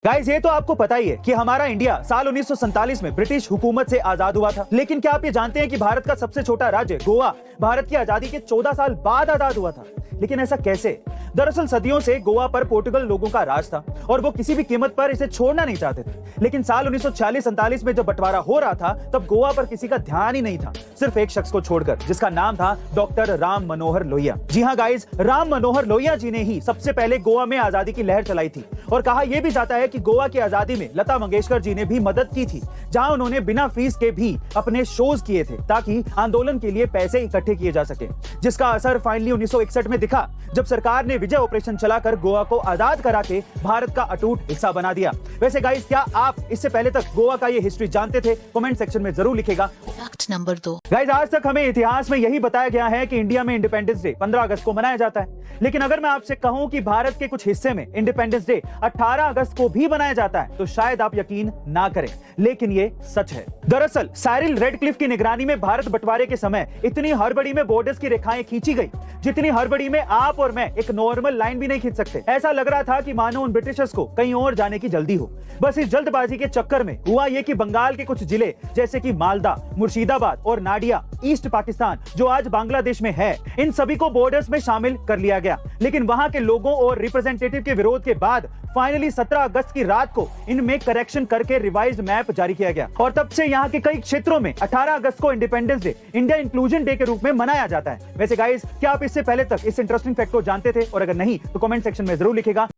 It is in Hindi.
गाइस ये तो आपको पता ही है कि हमारा इंडिया साल 1947 में ब्रिटिश हुकूमत से आजाद हुआ था। लेकिन क्या आप ये जानते हैं कि भारत का सबसे छोटा राज्य गोवा भारत की आजादी के 14 साल बाद आजाद हुआ था। लेकिन ऐसा कैसे? दरअसल सदियों से गोवा पर पोर्टुगल लोगों का राज था और वो किसी भी कीमत पर इसे छोड़ना नहीं चाहते थे। लेकिन साल 1946-47 में जब बंटवारा हो रहा था तब गोवा पर किसी का ध्यान ही नहीं था, सिर्फ एक शख्स को छोड़कर, जिसका नाम था डॉक्टर राम मनोहर लोहिया। जी हाँ गाइस, राम मनोहर लोहिया जी ने ही सबसे पहले गोवा में आजादी की लहर चलाई थी। और कहा यह भी जाता है कि गोवा की आजादी में लता मंगेशकर जी ने भी मदद की थी, जहां उन्होंने बिना फीस के भी अपने शोज किए थे ताकि आंदोलन के लिए पैसे इकट्ठे किए जा सके, जिसका असर फाइनली 1961 में दिखा जब सरकार ने विजय ऑपरेशन चलाकर गोवा को आजाद करा के भारत का अटूट हिस्सा बना दिया। वैसे गाइस, क्या आप इससे पहले तक गोवा का ये हिस्ट्री जानते थे? कमेंट सेक्शन में जरूर लिखेगा। Fact number 2। गाइस, आज तक हमें इतिहास में यही बताया गया है कि इंडिया में इंडिपेंडेंस डे 15 अगस्त को मनाया जाता है। लेकिन अगर मैं आपसे कहूं कि भारत के कुछ हिस्से में इंडिपेंडेंस डे 18 अगस्त को भी मनाया जाता है तो शायद आप यकीन ना करें, लेकिन ये सच है। दरअसल साइरिल रेडक्लिफ की निगरानी में भारत बंटवारे के समय इतनी हड़बड़ी में बॉर्डर्स की रेखाएं खींची गई जितनी हड़बड़ी में आप और मैं एक नॉर्मल लाइन भी नहीं खींच सकते। ऐसा लग रहा था कि मानो उन ब्रिटिशर्स को कहीं और जाने की जल्दी हो। बस इस जल्दबाजी के चक्कर में हुआ ये कि बंगाल के कुछ जिले जैसे कि मालदा, मुर्शिदाबाद और नाडिया, ईस्ट पाकिस्तान जो आज बांग्लादेश में है, इन सभी को बॉर्डर्स में शामिल कर लिया गया। लेकिन वहां के लोगों और रिप्रेजेंटेटिव के विरोध के बाद फाइनली 17 अगस्त की रात को इनमें करेक्शन करके रिवाइज्ड मैप जारी किया गया और तब से यहाँ के कई क्षेत्रों में 18 अगस्त को independence day, India inclusion day के रूप में मनाया जाता है। वैसे गाइस, क्या आप इससे पहले तक इस इंटरेस्टिंग फैक्ट को जानते थे? और अगर नहीं तो कमेंट सेक्शन में जरूर लिखेगा।